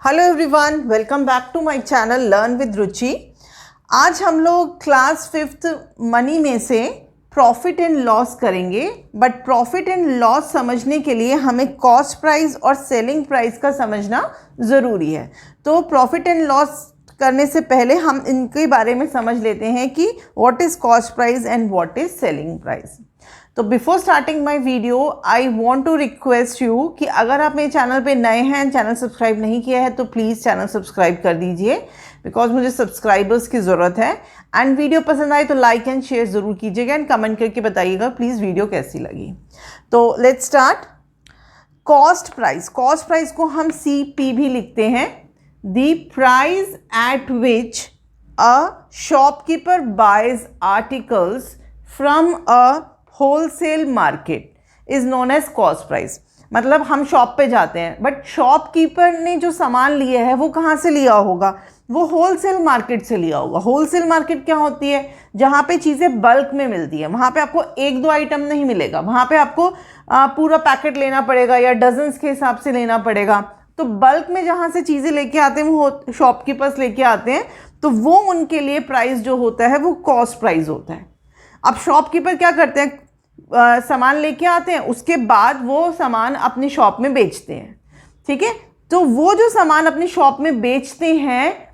Hello everyone, welcome back to my channel learn with Ruchi. आज हम लोग क्लास 5th मनी में से प्रॉफिट एंड लॉस करेंगे। बट प्रॉफिट एंड लॉस समझने के लिए हमें कॉस्ट प्राइस और सेलिंग प्राइस का समझना ज़रूरी है। तो प्रॉफिट एंड लॉस करने से पहले हम इनके बारे में समझ लेते हैं कि what is cost price and what is selling price. तो before starting my video I want to request you कि अगर आप मेरे चैनल पे नए हैं, चैनल सब्सक्राइब नहीं किया है, तो प्लीज़ चैनल सब्सक्राइब कर दीजिए बिकॉज मुझे सब्सक्राइबर्स की ज़रूरत है। एंड वीडियो पसंद आए तो लाइक एंड शेयर ज़रूर कीजिएगा एंड कमेंट करके बताइएगा प्लीज़ वीडियो कैसी लगी। तो लेट्स स्टार्ट। कॉस्ट प्राइस को हम CP भी लिखते हैं। The price at which a shopkeeper buys articles from a wholesale market is known as cost price. मतलब हम शॉप पे जाते हैं बट शॉपकीपर ने जो सामान लिया है वो कहाँ से लिया होगा? वो होलसेल मार्केट से लिया होगा। होलसेल मार्केट क्या होती है? जहाँ पे चीज़ें बल्क में मिलती है। वहाँ पे आपको एक दो आइटम नहीं मिलेगा, वहाँ पे आपको पूरा पैकेट लेना पड़ेगा या डजन्स के हिसाब से लेना पड़ेगा। तो बल्क में जहाँ से चीज़ें लेके आते हैं वो शॉपकीपर्स लेके आते हैं, तो वो उनके लिए प्राइस जो होता है वो कॉस्ट प्राइस होता है। अब शॉपकीपर क्या करते हैं? सामान लेके आते हैं, उसके बाद वो सामान अपनी शॉप में बेचते हैं। ठीक है, तो वो जो सामान अपनी शॉप में बेचते हैं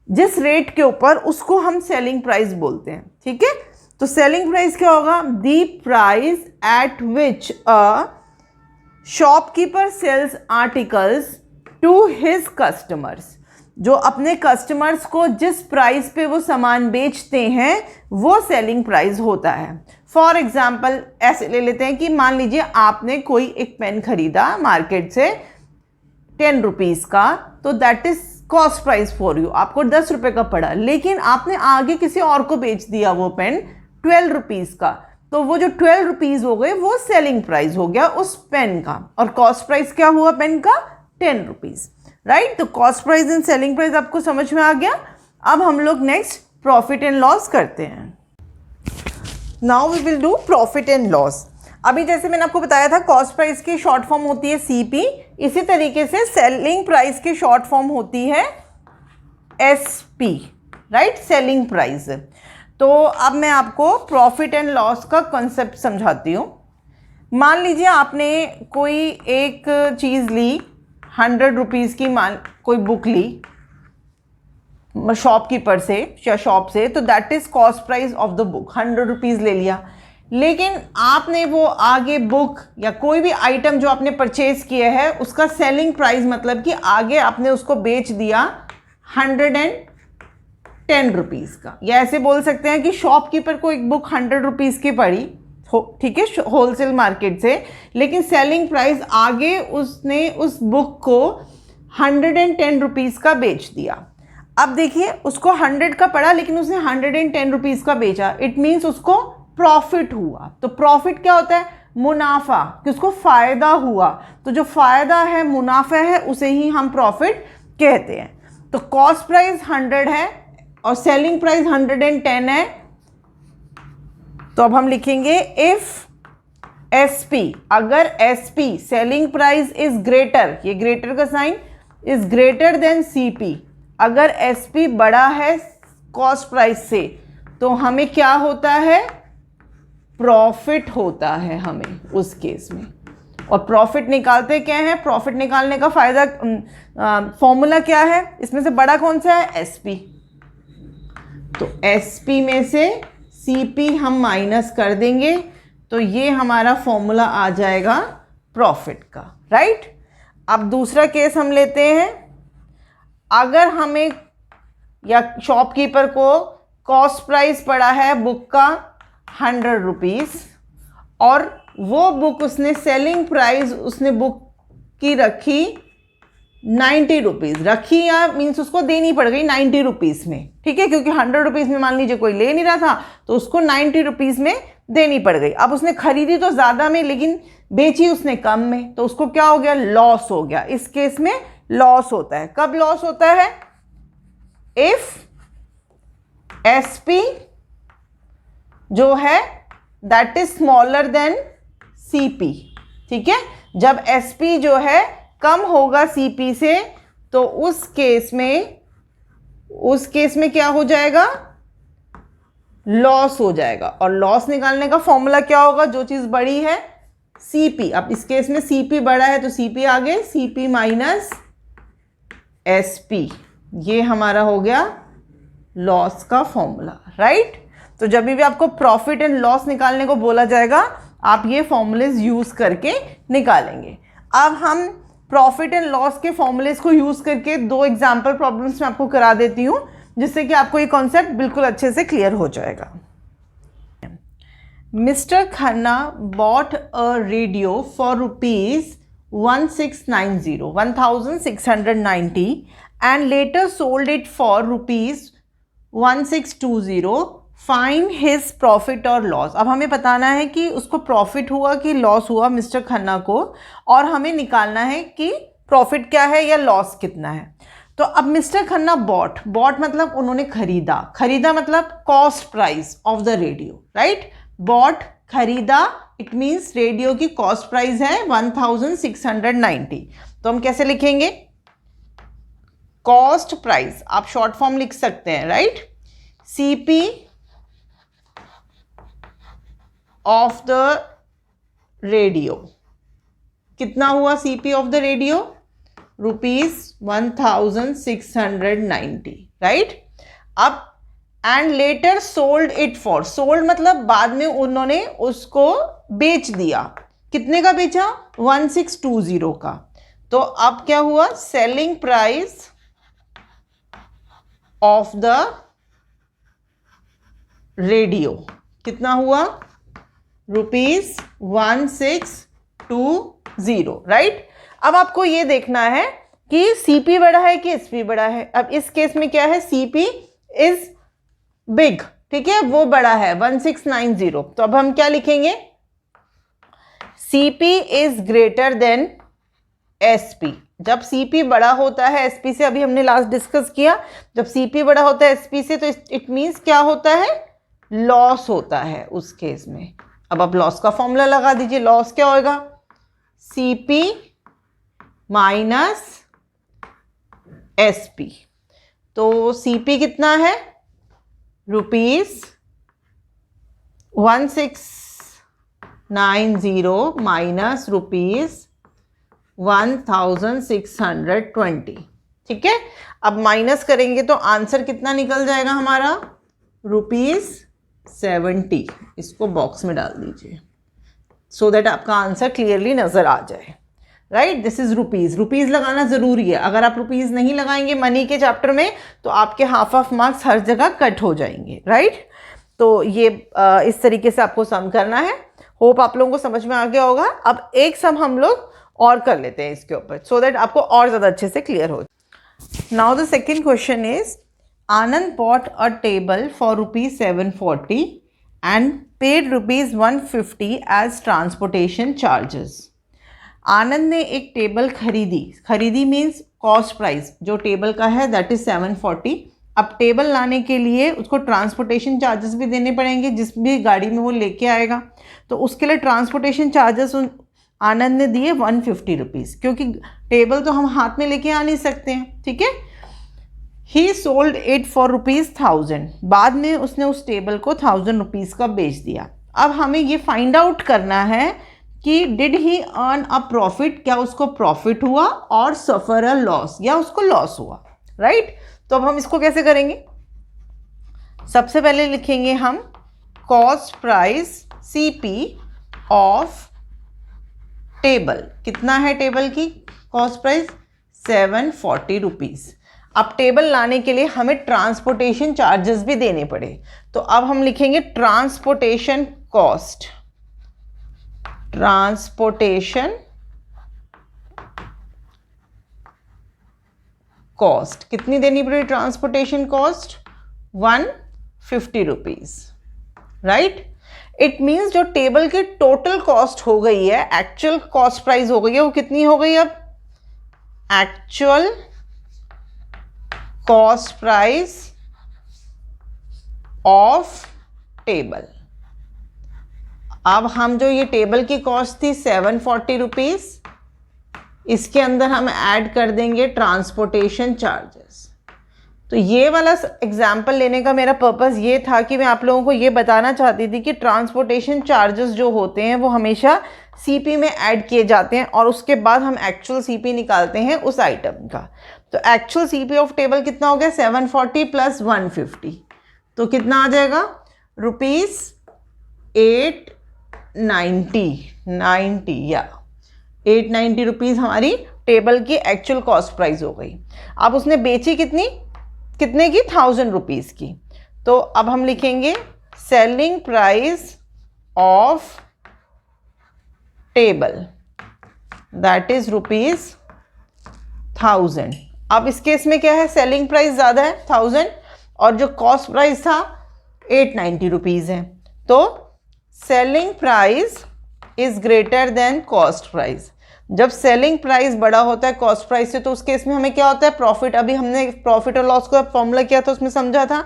जिस रेट के ऊपर, उसको हम सेलिंग प्राइस बोलते हैं। ठीक है, तो सेलिंग प्राइस क्या होगा? The price at which a shopkeeper sells articles to his customers. जो अपने कस्टमर्स को जिस प्राइस पे वो सामान बेचते हैं वो सेलिंग प्राइस होता है। फॉर एग्जाम्पल ऐसे ले लेते हैं कि मान लीजिए आपने कोई एक पेन खरीदा मार्केट से 10 रुपीज़ का, तो that is cost price for you. आपको 10 रुपये का पड़ा, लेकिन आपने आगे किसी और को बेच दिया वो पेन 12 रुपीज़ का, तो वो जो 12 रुपीज़ हो गए वो सेलिंग प्राइस हो गया उस पेन का। और कॉस्ट प्राइस क्या हुआ पेन का? 10 रुपीज़। राइट, तो cost price and selling price आपको समझ में आ गया। अब हम लोग नेक्स्ट प्रॉफिट एंड लॉस करते हैं। Now we will do profit and loss. अभी जैसे मैंने आपको बताया था कॉस्ट प्राइस की शॉर्ट फॉर्म होती है CP, इसी तरीके से सेलिंग प्राइस की शॉर्ट फॉर्म होती है SP, राइट, सेलिंग प्राइस। तो अब मैं आपको प्रॉफिट एंड लॉस का कॉन्सेप्ट समझाती हूँ। मान लीजिए आपने कोई एक चीज़ ली 100 रुपीज़ की, कोई बुक ली शॉपकीपर से या शॉप से, तो that is cost price of the book. 100 rupees ले लिया, लेकिन आपने वो आगे बुक या कोई भी आइटम जो आपने परचेज किया है उसका सेलिंग प्राइस, मतलब कि आगे आपने उसको बेच दिया 110 रुपीज़ का। या ऐसे बोल सकते हैं कि शॉपकीपर को एक बुक 100 रुपीज़ की पड़ी, ठीक है, होलसेल मार्केट से, लेकिन सेलिंग प्राइस आगे उसने उस बुक को 110 रुपीज़ का बेच दिया। अब देखिए उसको 100 का पड़ा लेकिन उसने 110 रुपीज़ का बेचा, इट मीन्स उसको प्रॉफिट हुआ। तो प्रॉफिट क्या होता है? मुनाफा, कि उसको फ़ायदा हुआ। तो जो फ़ायदा है, मुनाफा है, उसे ही हम प्रॉफिट कहते हैं। तो कॉस्ट प्राइस 100 है और सेलिंग प्राइस 110 है। तो अब हम लिखेंगे इफ SP, अगर SP selling price is greater, ये ग्रेटर का sign, is greater than CP, अगर SP बड़ा है कॉस्ट प्राइस से, तो हमें क्या होता है? प्रॉफिट होता है हमें उस केस में। और प्रॉफिट निकालते क्या है? प्रॉफिट निकालने का फायदा फॉर्मूला क्या है? इसमें से बड़ा कौन सा है? SP। तो SP में से CP हम माइनस कर देंगे, तो ये हमारा फॉर्मूला आ जाएगा प्रॉफिट का। राइट, अब दूसरा केस हम लेते हैं। अगर हमें या शॉपकीपर को कॉस्ट प्राइस पड़ा है बुक का 100 रुपीज़ और वो बुक उसने सेलिंग प्राइस, उसने बुक की रखी 90 रुपीज़ रखी, या मीन्स उसको देनी पड़ गई 90 रुपीज़ में। ठीक है, क्योंकि 100 रुपीज़ में मान लीजिए कोई ले नहीं रहा था, तो उसको 90 रुपीज़ में देनी पड़ गई। अब उसने खरीदी तो ज़्यादा में लेकिन बेची उसने कम में, तो उसको क्या हो गया? लॉस हो गया। इस केस में लॉस होता है। कब लॉस होता है? इफ SP जो है that is smaller than CP। ठीक है, जब SP जो है कम होगा CP से, तो उस केस में क्या हो जाएगा, लॉस हो जाएगा। और लॉस निकालने का फॉर्मूला क्या होगा, जो चीज बड़ी है सीपी। अब इस केस में सीपी बड़ा है तो सीपी आगे, सीपी माइनस एसपी, ये हमारा हो गया लॉस का फॉर्मूला, राइट। तो जब भी आपको प्रॉफिट एंड लॉस निकालने को बोला जाएगा आप ये फॉर्मूलेज यूज करके निकालेंगे। अब हम प्रॉफिट एंड लॉस के फॉर्मूलेज को यूज करके 2 एग्जाम्पल प्रॉब्लम्स में आपको करा देती हूँ, जिससे कि आपको ये कॉन्सेप्ट बिल्कुल अच्छे से क्लियर हो जाएगा। Mister Khanna bought a radio for ₹1690 and later sold it for ₹1620. Find his profit और लॉस। अब हमें बताना है कि उसको प्रॉफिट हुआ कि लॉस हुआ मिस्टर खन्ना को, और हमें निकालना है कि प्रॉफिट क्या है या लॉस कितना है। तो अब मिस्टर खन्ना बॉट मतलब उन्होंने खरीदा मतलब cost price of the radio, right. Bought खरीदा, इट मीन्स रेडियो की कॉस्ट प्राइस है 1690। तो हम कैसे लिखेंगे, कॉस्ट प्राइस, आप शॉर्ट फॉर्म लिख सकते हैं, राइट। सीपी ऑफ द रेडियो कितना हुआ, CP of the radio ₹1690, right. अब and later sold it for, sold मतलब बाद में उन्होंने उसको बेच दिया, कितने का बेचा, 1620 का। तो अब क्या हुआ, selling price of the radio कितना हुआ, ₹1620, राइट। अब आपको ये देखना है कि सीपी बड़ा है कि एसपी बड़ा है। अब इस केस में क्या है, सीपी इज बिग, ठीक है, वो बड़ा है 1690। तो अब हम क्या लिखेंगे, CP is greater then SP. जब सीपी बड़ा होता है एसपी से, अभी हमने लास्ट डिस्कस किया, जब सीपी बड़ा होता है एसपी से तो इट मीन्स क्या होता है, लॉस होता है उस केस में। अब आप लॉस का फॉर्मूला लगा दीजिए, लॉस क्या होगा, सीपी माइनस एसपी। तो सीपी कितना है, ₹1690 माइनस ₹1620, ठीक है। अब माइनस करेंगे तो आंसर कितना निकल जाएगा हमारा, ₹70। इसको बॉक्स में डाल दीजिए सो दैट आपका आंसर क्लियरली नजर आ जाए, राइट। दिस इज रुपीज लगाना जरूरी है। अगर आप रुपीज नहीं लगाएंगे मनी के चैप्टर में तो आपके हाफ ऑफ मार्क्स हर जगह कट हो जाएंगे, राइट। तो ये इस तरीके से आपको सम करना है। होप आप लोगों को समझ में आ गया होगा। अब एक सम हम लोग और कर लेते हैं इसके ऊपर, सो दैट आपको और ज़्यादा अच्छे से क्लियर हो। Now the second question is, Anand bought a table for ₹740 and paid ₹150 as transportation charges. आनंद ने एक टेबल खरीदी मीन्स कॉस्ट प्राइस जो टेबल का है दैट इज 740। अब टेबल लाने के लिए उसको ट्रांसपोर्टेशन चार्जेस भी देने पड़ेंगे, जिस भी गाड़ी में वो लेके आएगा। तो उसके लिए ट्रांसपोर्टेशन चार्जेस आनंद ने दिए ₹150, क्योंकि टेबल तो हम हाथ में लेके आ नहीं सकते हैं, ठीक है। ही सोल्ड इट फॉर ₹1000, बाद में उसने उस टेबल को ₹1000 का बेच दिया। अब हमें ये फाइंड आउट करना है कि did he earn a profit, क्या उसको प्रॉफिट हुआ, और सफर अ लॉस, या उसको लॉस हुआ, राइट। तो अब हम इसको कैसे करेंगे, सबसे पहले लिखेंगे हम cost price CP of table. कितना है टेबल की कॉस्ट प्राइस, ₹740। अब टेबल लाने के लिए हमें ट्रांसपोर्टेशन चार्जेस भी देने पड़े, तो अब हम लिखेंगे ट्रांसपोर्टेशन कॉस्ट। ट्रांसपोर्टेशन कॉस्ट कितनी देनी पड़ी, transportation cost ₹150, right. It means जो टेबल की टोटल कॉस्ट हो गई है, एक्चुअल कॉस्ट प्राइस हो गई है, वो कितनी हो गई, अब actual cost price of table. अब हम जो ये टेबल की कॉस्ट थी ₹740, इसके अंदर हम ऐड कर देंगे ट्रांसपोर्टेशन चार्जेस। तो ये वाला एग्जाम्पल लेने का मेरा पर्पस ये था कि मैं आप लोगों को ये बताना चाहती थी कि ट्रांसपोर्टेशन चार्जेस जो होते हैं वो हमेशा सीपी में ऐड किए जाते हैं और उसके बाद हम एक्चुअल सीपी निकालते हैं उस आइटम का। तो एक्चुअल सीपी ऑफ टेबल कितना हो गया 740 प्लस 150, तो कितना आ जाएगा रुपीज़ 890 या 890 रुपीज़ हमारी टेबल की एक्चुअल कॉस्ट प्राइस हो गई। अब उसने बेची कितने की 1000 रुपीज़ की। तो अब हम लिखेंगे selling price of table that is rupees 1000। अब इस केस में क्या है, सेलिंग प्राइस ज़्यादा है 1000 और जो कॉस्ट प्राइस था 890 रुपीज़ है। तो selling price is greater then cost price. जब सेलिंग प्राइस बड़ा होता है कॉस्ट प्राइस से तो उस केस में हमें क्या होता है प्रॉफिट। अभी हमने प्रॉफिट और लॉस का फॉर्मूला किया था उसमें समझा था।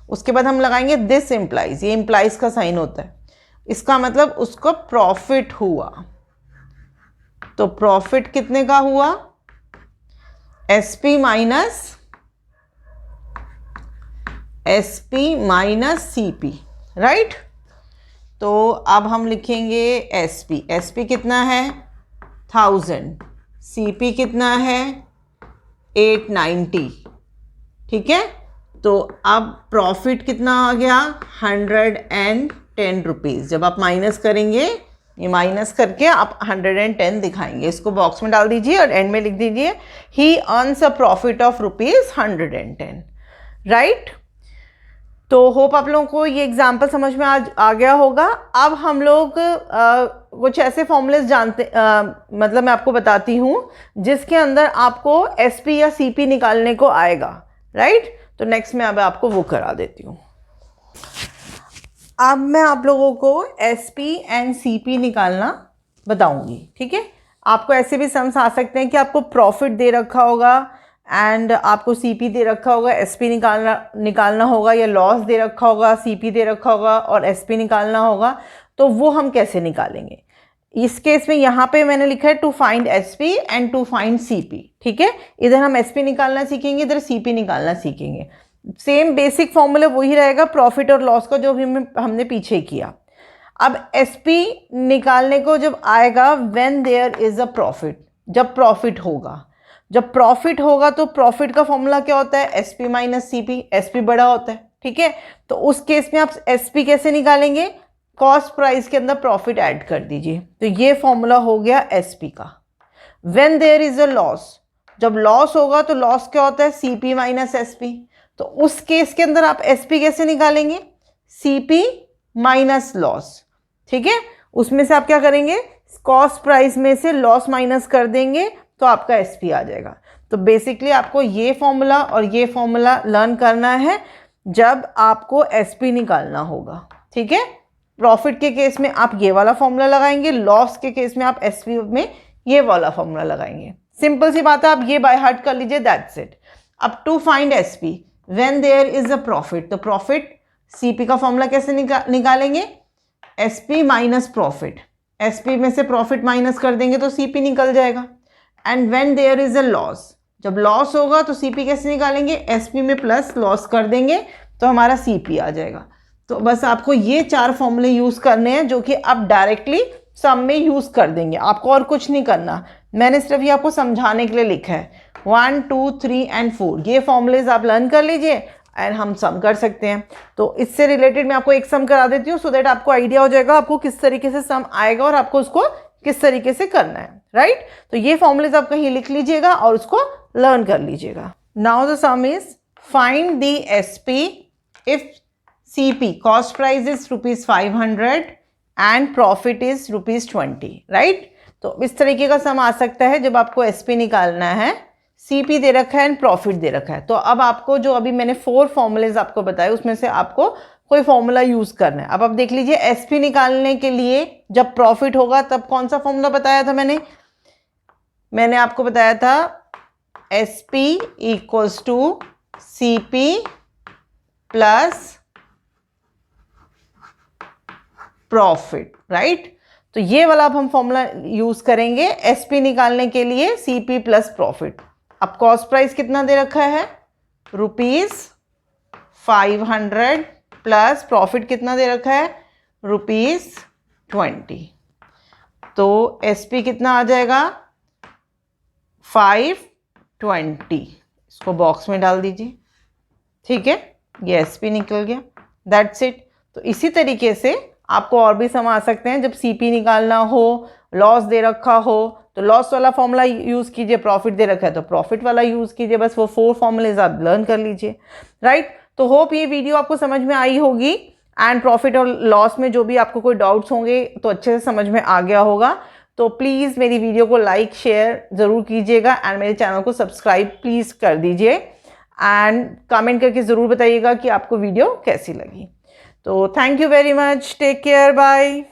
उसके बाद हम लगाएंगे दिस इम्प्लाइज, ये इम्प्लाइज का साइन होता है, इसका मतलब उसको प्रॉफिट हुआ। तो प्रॉफिट कितने का हुआ, एसपी माइनस सीपी, राइट। तो अब हम लिखेंगे एसपी कितना है 1000, सीपी कितना है 890, ठीक है। तो अब प्रॉफिट कितना आ गया 110 रुपीज़। जब आप माइनस करेंगे, ये माइनस करके आप 110 दिखाएंगे, इसको बॉक्स में डाल दीजिए और एंड में लिख दीजिए ही earns a profit of rupees 110, right. तो होप आप लोगों को ये एग्जाम्पल समझ में आ गया होगा। अब हम लोग कुछ ऐसे फॉर्मूलेस जानते, मतलब मैं आपको बताती हूँ जिसके अंदर आपको एसपी या सीपी निकालने को आएगा, राइट। तो नेक्स्ट में अब आपको वो करा देती हूँ। अब मैं आप लोगों को एसपी एंड सीपी निकालना बताऊंगी, ठीक है। आपको ऐसे भी सम्स आ सकते हैं कि आपको प्रॉफिट दे रखा होगा एंड आपको सीपी दे रखा होगा, एसपी निकालना होगा, या लॉस दे रखा होगा, सीपी दे रखा होगा और एसपी निकालना होगा। तो वो हम कैसे निकालेंगे, इस केस में यहाँ पे मैंने लिखा है to find SP and to find CP, ठीक है। इधर हम एसपी निकालना सीखेंगे, इधर सीपी निकालना सीखेंगे। सेम बेसिक फॉर्मूला वही रहेगा प्रॉफिट और लॉस का जो भी हमने पीछे किया। अब एसपी निकालने को जब आएगा when there is a profit, जब प्रॉफिट होगा। जब प्रॉफिट होगा तो प्रॉफिट का फॉर्मूला क्या होता है एसपी माइनस सीपी, एसपी बड़ा होता है, ठीक है। तो उस केस में आप एसपी कैसे निकालेंगे, कॉस्ट प्राइस के अंदर प्रॉफिट ऐड कर दीजिए। तो ये फॉर्मूला हो गया एसपी का। When there is a loss, जब लॉस होगा तो लॉस क्या होता है सीपी माइनस एसपी। तो उस केस के अंदर आप एसपी कैसे निकालेंगे, सीपी माइनस लॉस, ठीक है। उसमें से आप क्या करेंगे, कॉस्ट प्राइस में से लॉस माइनस कर देंगे तो आपका एसपी आ जाएगा। तो बेसिकली आपको ये फॉर्मूला और ये फॉर्मूला लर्न करना है जब आपको एसपी निकालना होगा, ठीक है। प्रॉफिट के केस में आप ये वाला फॉर्मूला लगाएंगे, लॉस के केस में आप एसपी में ये वाला फॉर्मूला लगाएंगे। सिंपल सी बात है, आप ये बाय हार्ट कर लीजिए, दैट्स इट। अब to find SP when there is a profit, तो प्रॉफिट सीपी का फॉर्मूला कैसे निकालेंगे, एसपी माइनस प्रॉफिट, एसपी में से प्रॉफिट माइनस कर देंगे तो सीपी निकल जाएगा। And when there is a loss, जब लॉस होगा तो सीपी कैसे निकालेंगे, एसपी में प्लस लॉस कर देंगे तो हमारा सीपी आ जाएगा। तो बस आपको ये 4 फॉर्मूले यूज़ करने हैं जो कि आप डायरेक्टली सम में यूज़ कर देंगे, आपको और कुछ नहीं करना। मैंने सिर्फ ये आपको समझाने के लिए लिखा है। 1, 2, 3 एंड 4 ये फॉर्मूलेज आप लर्न कर लीजिए एंड हम सम कर सकते हैं। तो इससे रिलेटेड मैं आपको एक सम करा देती हूँ सो दैट आपको आइडिया हो जाएगा आपको किस तरीके से सम आएगा और आपको उसको किस तरीके से करना है, राइट। तो ये फॉर्मूलेज आप कहीं लिख लीजिएगा और उसको लर्न कर लीजिएगा। Now the some is find the SP if CP cost price is ₹500 and profit is ₹20, right. तो इस तरीके का सम आ सकता है जब आपको एसपी निकालना है, सीपी दे रखा है एंड प्रॉफिट दे रखा है। तो अब आपको जो अभी मैंने 4 फॉर्मूलेज आपको बताए उसमें से आपको कोई फॉर्मूला यूज करना है। अब आप देख लीजिए एसपी निकालने के लिए जब प्रॉफिट होगा तब कौन सा फॉर्मूला बताया था मैंने आपको बताया था SP equals to CP plus profit, right. तो ये वाला अब हम फॉर्मूला यूज़ करेंगे SP निकालने के लिए, CP प्लस प्रॉफिट। अब कॉस्ट प्राइस कितना दे रखा है, ₹500 प्लस प्रॉफिट कितना दे रखा है, ₹20। तो SP कितना आ जाएगा, 520। इसको बॉक्स में डाल दीजिए, ठीक है, ये SP निकल गया, दैट्स इट। तो इसी तरीके से आपको और भी सम आ सकते हैं। जब CP निकालना हो, लॉस दे रखा हो, तो लॉस वाला फॉर्मूला यूज़ कीजिए, प्रॉफिट दे रखा है तो प्रॉफिट वाला यूज़ कीजिए। बस वो 4 फॉर्मूलेज आप लर्न कर लीजिए, राइट। तो होप ये वीडियो आपको समझ में आई होगी, एंड प्रॉफिट और लॉस में जो भी आपको कोई डाउट्स होंगे तो अच्छे से समझ में आ गया होगा। तो प्लीज़ मेरी वीडियो को लाइक शेयर ज़रूर कीजिएगा, एंड मेरे चैनल को सब्सक्राइब प्लीज़ कर दीजिए, एंड कमेंट करके ज़रूर बताइएगा कि आपको वीडियो कैसी लगी। तो thank you very much, take care, bye.